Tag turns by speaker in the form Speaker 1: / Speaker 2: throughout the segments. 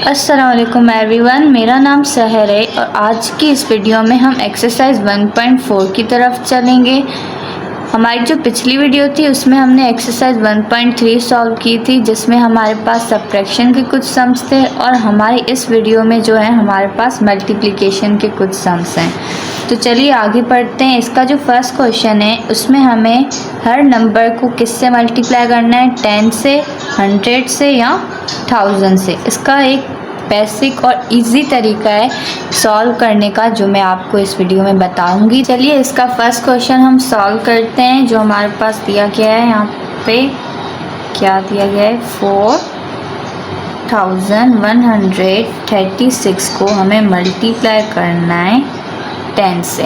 Speaker 1: अस्सलाम वालेकुम एवरीवन, मेरा नाम सहर है और आज की इस वीडियो में हम एक्सरसाइज 1.4 की तरफ चलेंगे। हमारी जो पिछली वीडियो थी उसमें हमने एक्सरसाइज 1.3 सॉल्व की थी, जिसमें हमारे पास सब्ट्रैक्शन के कुछ सम्स थे, और हमारी इस वीडियो में जो है हमारे पास मल्टीप्लिकेशन के कुछ सम्स हैं। तो चलिए आगे बढ़ते हैं। इसका जो फर्स्ट क्वेश्चन है उसमें हमें हर नंबर को किससे मल्टीप्लाई करना है, 10 से, 100 से या 1000 से। इसका एक बेसिक और इजी तरीका है सॉल्व करने का, जो मैं आपको इस वीडियो में बताऊंगी। चलिए इसका फर्स्ट क्वेश्चन हम सॉल्व करते हैं। जो हमारे पास दिया गया है, यहाँ पे क्या दिया गया है, 4136 को हमें मल्टीप्लाई करना है 10 से।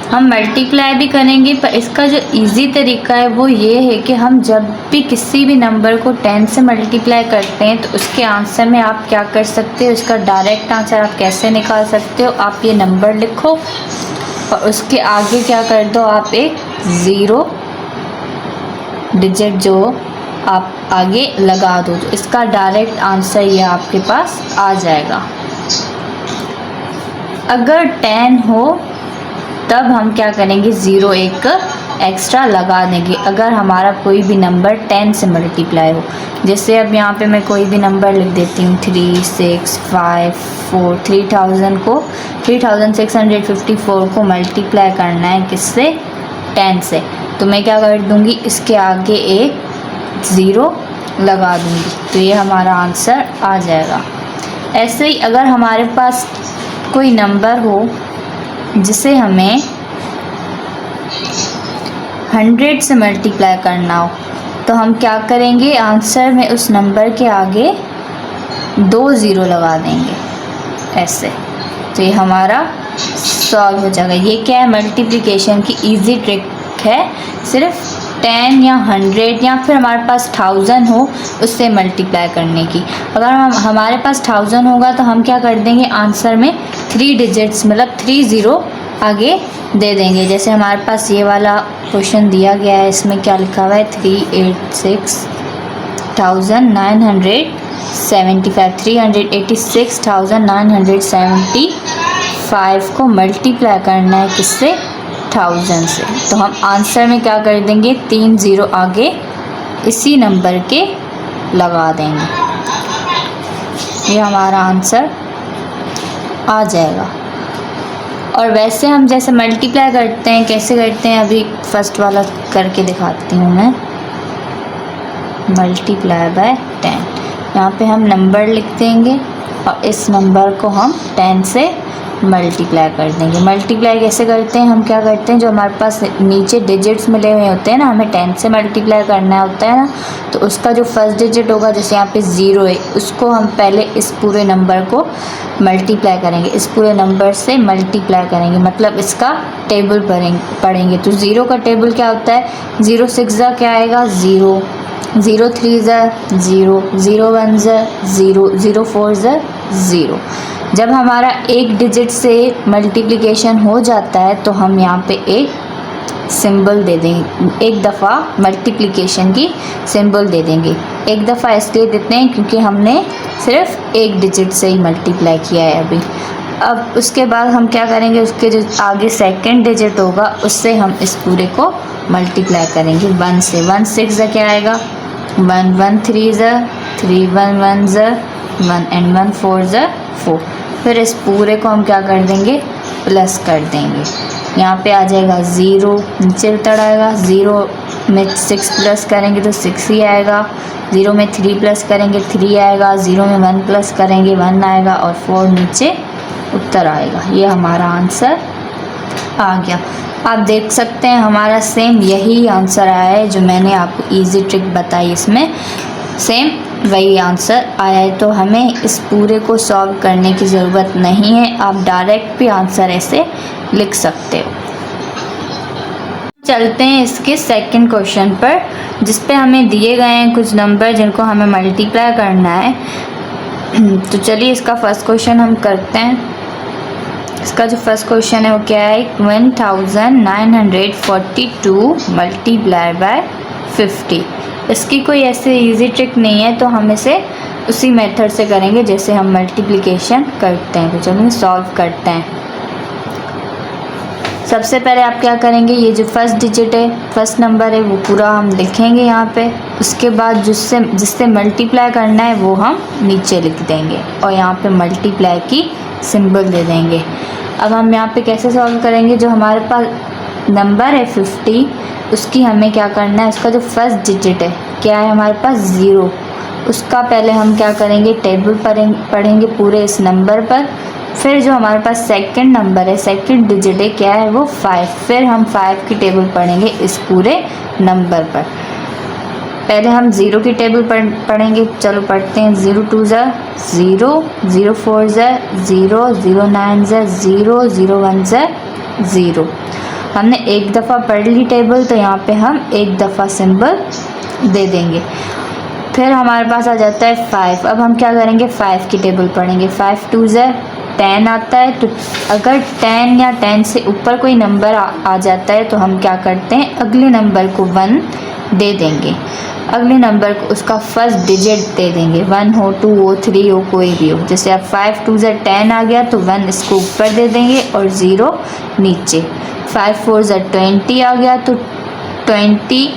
Speaker 1: हम मल्टीप्लाई भी करेंगे, पर इसका जो इजी तरीका है वो ये है कि हम जब भी किसी भी नंबर को 10 से मल्टीप्लाई करते हैं तो उसके आंसर में आप क्या कर सकते हो, इसका डायरेक्ट आंसर आप कैसे निकाल सकते हो। आप ये नंबर लिखो और उसके आगे क्या कर दो, आप एक 0 डिजिट जो आप आगे लगा दो, तो इसका डायरेक्ट आंसर ये आपके पास आ जाएगा। अगर 10 हो तब हम क्या करेंगे, 0 एक एक्स्ट्रा लगा देंगे। अगर हमारा कोई भी नंबर 10 से मल्टीप्लाई हो, जैसे अब यहाँ पे मैं कोई भी नंबर लिख देती हूँ, 3, 6, 5, 4, 3654 को मल्टीप्लाई करना है किससे, 10 से। तो मैं क्या कर दूँगी, इसके आगे एक 0 लगा दूँगी, तो ये हमारा आंसर आ जाएगा। ऐसे ही अगर हमारे पास कोई नंबर हो जिसे हमें 100 से मल्टीप्लाई करना हो, तो हम क्या करेंगे, आंसर में उस नंबर के आगे 2 0 लगा देंगे ऐसे, तो ये हमारा सॉल्व हो जाएगा। ये क्या है, मल्टीप्लिकेशन की इजी ट्रिक है। सिर्फ 10 या 100 या फिर हमारे पास 1000 हो उससे मल्टीप्लाई करने की। अगर हमारे पास 1000 होगा तो हम क्या कर देंगे, आंसर में 3 डिजिट्स मतलब 3 0 आगे दे देंगे। जैसे हमारे पास ये वाला क्वेश्चन दिया गया है, इसमें क्या लिखा हुआ है, 386,975 को मल्टीप्लाई करना है किससे, 1000 से। तो हम आंसर में क्या कर देंगे, 3 0 आगे इसी नंबर के लगा देंगे, ये हमारा आंसर आ जाएगा। और वैसे हम जैसे मल्टीप्लाई करते हैं, कैसे करते हैं, अभी फर्स्ट वाला करके दिखाती हूँ मैं। मल्टीप्लाई बाय 10, यहाँ पे हम नंबर लिख देंगे और इस नंबर को हम 10 से मल्टीप्लाई कर देंगे। मल्टीप्लाई कैसे करते हैं, हम क्या करते हैं, जो हमारे पास नीचे डिजिट्स मिले हुए होते हैं ना, हमें 10 से मल्टीप्लाई करना होता है ना, तो उसका जो फर्स्ट डिजिट होगा, जैसे यहाँ पे 0 है, उसको हम पहले इस पूरे नंबर को मल्टीप्लाई करेंगे, इस पूरे नंबर से मल्टीप्लाई करेंगे, मतलब इसका टेबल पढ़ेंगे। तो 0 का टेबल क्या होता है, 0 6 ज़ा क्या आएगा, 0, 0 3 ज़ा 0, 0 1 ज़ा 0, 0 4 ज़ा 0। जब हमारा एक डिजिट से मल्टीप्लिकेशन हो जाता है तो हम यहाँ पे एक सिंबल दे देंगे, एक दफ़ा मल्टीप्लिकेशन की सिंबल दे देंगे। एक दफ़ा इसलिए देते हैं क्योंकि हमने सिर्फ एक डिजिट से ही मल्टीप्लाई किया है अभी। अब उसके बाद हम क्या करेंगे, उसके जो आगे सेकंड डिजिट होगा उससे हम इस पूरे को मल्टीप्लाई करेंगे 1 से। 1 6 ज़ा क्या आएगा, 1 1 3 ज़ा 3, 1 1 ज़ा 1 एंड 1 4 ज़ा 4। फिर इस पूरे को हम क्या कर देंगे, प्लस कर देंगे। यहाँ पे आ जाएगा 0, नीचे उतर आएगा। 0 में 6 प्लस करेंगे तो 6 ही आएगा। 0 में 3 प्लस करेंगे 3 आएगा। 0 में 1 प्लस करेंगे 1 आएगा, और 4 नीचे उत्तर आएगा। ये हमारा आंसर आ गया। आप देख सकते हैं हमारा सेम यही आंसर आया है, जो मैंने आपको इजी ट्रिक बताई, इसमें सेम वही आंसर आया है। तो हमें इस पूरे को सॉल्व करने की ज़रूरत नहीं है, आप डायरेक्ट भी आंसर ऐसे लिख सकते हो। चलते हैं इसके सेकंड क्वेश्चन पर, जिस पे हमें दिए गए हैं कुछ नंबर जिनको हमें मल्टीप्लाई करना है। तो चलिए इसका फर्स्ट क्वेश्चन हम करते हैं। इसका जो फर्स्ट क्वेश्चन है वो क्या है, 1942 मल्टीप्लाई बाय 50। इसकी कोई ऐसे इजी ट्रिक नहीं है, तो हम इसे उसी मेथड से करेंगे जैसे हम मल्टीप्लिकेशन करते हैं। तो चलिए सॉल्व करते हैं। सबसे पहले आप क्या करेंगे, ये जो फर्स्ट डिजिट है, फर्स्ट नंबर है, वो पूरा हम लिखेंगे यहाँ पे। उसके बाद जिससे मल्टीप्लाई करना है वो हम नीचे लिख देंगे और यहाँ पे मल्टीप्लाई की सिंबल दे देंगे। अब हम यहाँ पे कैसे सॉल्व करेंगे, जो हमारे पास नंबर है 50, उसकी हमें क्या करना है, उसका जो फर्स्ट डिजिट है क्या है हमारे पास 0, उसका पहले हम क्या करेंगे, टेबल पढ़ेंगे पूरे इस नंबर पर। फिर जो हमारे पास सेकंड नंबर है, सेकंड डिजिट है क्या है वो 5, फिर हम 5 की टेबल पढ़ेंगे इस पूरे नंबर पर। पहले हम 0 की टेबल पढ़ेंगे। चलो पढ़ते हैं। 0 2 ज़ा 0, 0 4 ज़ा 0, 0 9 ज़ा 0, 0 1 ज़ा 0। हमने एक दफ़ा पढ़ ली टेबल, तो यहाँ पे हम एक दफ़ा सिंबल दे देंगे। फिर हमारे पास आ जाता है 5। अब हम क्या करेंगे, 5 की टेबल पढ़ेंगे। 5 2 ज़ा 10 आता है, तो अगर 10 या 10 से ऊपर कोई नंबर आ जाता है तो हम क्या करते हैं, अगले नंबर को 1 दे देंगे। अगले नंबर को उसका फर्स्ट डिजिट दे देंगे, 1 हो 2 हो 3 हो कोई भी हो। जैसे अब 5 2 ज़ा 10 आ गया तो 1 इसको ऊपर दे देंगे और 0 नीचे। 5 4 ज़ा 20 आ गया तो 20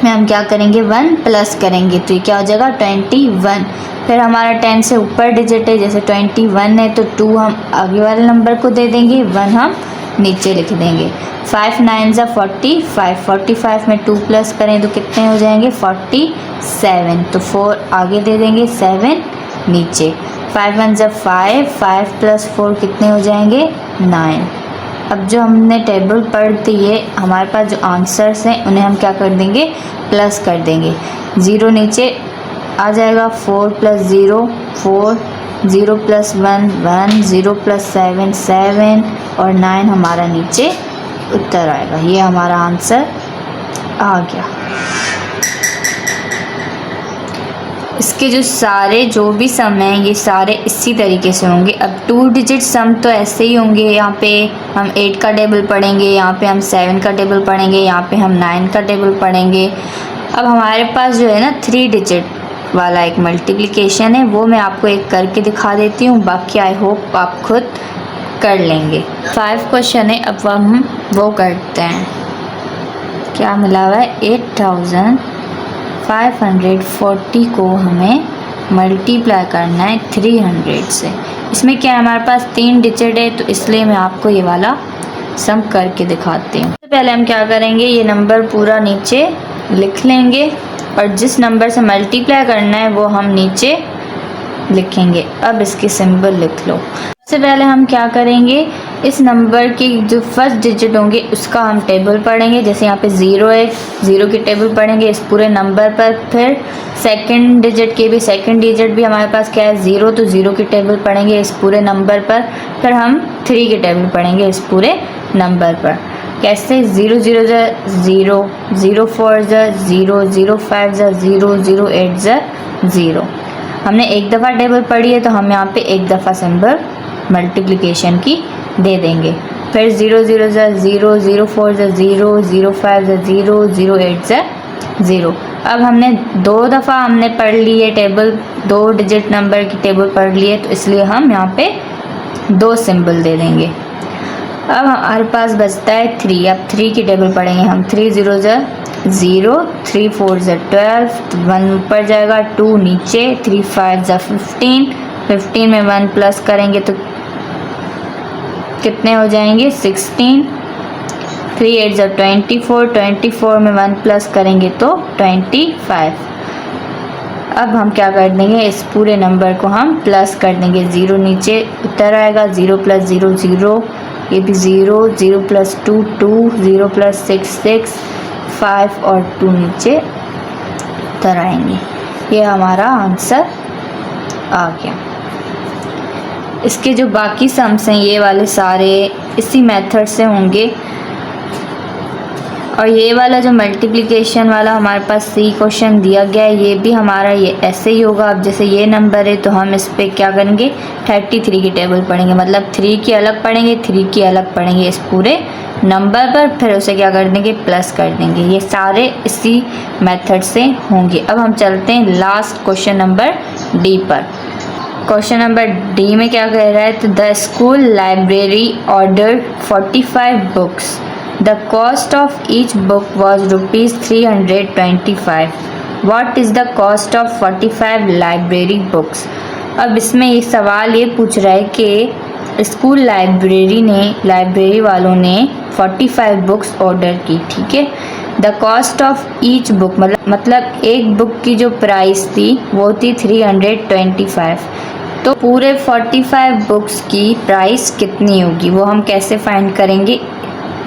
Speaker 1: में हम क्या करेंगे, 1 प्लस करेंगे, तो ये क्या हो जाएगा 21। फिर हमारा 10 से ऊपर डिजिट है, जैसे 21 है तो 2 हम आगे वाले नंबर को दे देंगे, 1 हम नीचे लिख देंगे। 5 9 ज़ा 45, 45 में 2 प्लस करें तो कितने हो जाएंगे 47, तो 4 आगे दे देंगे, 7 नीचे। 5 1 ज़ा 5, 5 प्लस 4 कितने हो जाएंगे 9। अब जो हमने टेबल पढ़ दी है, हमारे पास जो आंसर्स हैं उन्हें हम क्या कर देंगे, प्लस कर देंगे। 0 नीचे आ जाएगा, 4 प्लस 0 4, 0 प्लस 1 1, 0 प्लस 7 7 और 9 हमारा नीचे उत्तर आएगा। ये हमारा आंसर आ गया। इसके जो भी सम हैं ये सारे इसी तरीके से होंगे। अब 2 डिजिट सम तो ऐसे ही होंगे। यहाँ पे हम 8 का टेबल पढ़ेंगे, यहाँ पे हम 7 का टेबल पढ़ेंगे, यहाँ पे हम 9 का टेबल पढ़ेंगे। अब हमारे पास जो है ना 3 डिजिट वाला एक मल्टीप्लिकेशन है, वो मैं आपको एक करके दिखा देती हूँ, बाकी आई होप आप खुद कर लेंगे। 5 क्वेश्चन है, अब हम वो करते हैं। क्या मिला हुआ है, 8540 को हमें मल्टीप्लाई करना है 300 से। इसमें क्या है, हमारे पास 3 डिजिट है, तो इसलिए मैं आपको ये वाला सम करके दिखाती हूँ। सबसे पहले हम क्या करेंगे, ये नंबर पूरा नीचे लिख लेंगे और जिस नंबर से मल्टीप्लाई करना है वो हम नीचे लिखेंगे। अब इसके सिंबल लिख लो। सबसे पहले हम क्या करेंगे, इस नंबर की जो फर्स्ट डिजिट होंगे उसका हम टेबल पढ़ेंगे। जैसे यहाँ पे 0 है, 0 की टेबल पढ़ेंगे इस पूरे नंबर पर। फिर सेकंड डिजिट भी हमारे पास क्या है 0, तो 0 की टेबल पढ़ेंगे इस पूरे नंबर पर। फिर हम 3 की टेबल पढ़ेंगे इस पूरे नंबर पर। कैसे, 0 0 ज़ा 0, 0 4 ज़ा 0, 0 5 ज़ा 0, 0 8 ज़ा 0। हमने एक दफ़ा टेबल पढ़ी है तो हम यहाँ पे एक दफ़ा सिंबल मल्टीप्लिकेशन की दे देंगे। फिर 0 0 ज़ा 0, 0 4 ज़ा 0, 0 5 ज़ा 0, 0 8 ज़ा 0। अब हमने 2 दफ़ा हमने पढ़ ली है टेबल, 2 डिजिट नंबर की टेबल पढ़ ली है, तो इसलिए हम यहाँ पे 2 सिंबल दे देंगे। अब हमारे पास बचता है 3। अब 3 की टेबल पढ़ेंगे हम। 3 0 ज़ा 0, 3 4 ज़ा 12, 1 ऊपर जाएगा, 2 नीचे, 3 5 ज़ा 15, 15 में 1 प्लस करेंगे तो कितने हो जाएंगे 16, 3 8 ज़ा 24, 24 में 1 प्लस करेंगे तो 25। अब हम क्या कर देंगे, इस पूरे नंबर को हम प्लस कर देंगे। 0 नीचे उत्तर आएगा, 0 प्लस 0 0, ये भी 0, 0 प्लस 2 2, 0 प्लस 6 6, 5 और 2 नीचे उत्तर आएंगे। ये हमारा आंसर आ गया। इसके जो बाकी सम्स हैं ये वाले सारे इसी मेथड से होंगे। और ये वाला जो मल्टीप्लिकेशन वाला हमारे पास सी क्वेश्चन दिया गया है, ये भी हमारा ये ऐसे ही होगा। अब जैसे ये नंबर है तो हम इस पर क्या करेंगे, 33 की टेबल पढ़ेंगे, मतलब 3 की अलग पढ़ेंगे, 3 की अलग पढ़ेंगे इस पूरे नंबर पर, फिर उसे क्या कर देंगे, प्लस कर देंगे। ये सारे इसी मेथड से होंगे। अब हम चलते हैं लास्ट क्वेश्चन नंबर डी पर। क्वेश्चन नंबर डी में क्या कह रहा है, तो the school library ordered 45 books, the cost of each book was ₹325। What is the cost of 45 library books. अब इसमें ये सवाल ये पूछ रहा है कि स्कूल लाइब्रेरी वालों ने 45 बुक्स ऑर्डर की, ठीक है। The cost of each book मतलब एक बुक की जो प्राइस थी वो थी 325। तो पूरे 45 बुक्स की प्राइस कितनी होगी वो हम कैसे फाइंड करेंगे।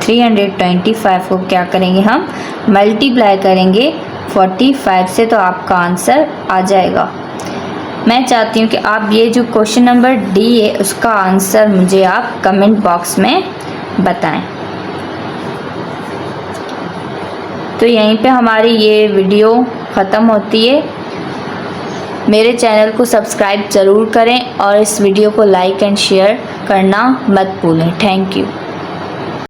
Speaker 1: 325 को क्या करेंगे, हम मल्टीप्लाई करेंगे 45 से, तो आपका आंसर आ जाएगा। मैं चाहती हूँ कि आप ये जो क्वेश्चन नंबर डी है उसका आंसर मुझे आप कमेंट बॉक्स में बताएं। तो यहीं पे हमारी ये वीडियो ख़त्म होती है। मेरे चैनल को सब्सक्राइब ज़रूर करें और इस वीडियो को लाइक एंड शेयर करना मत भूलें। Thank you.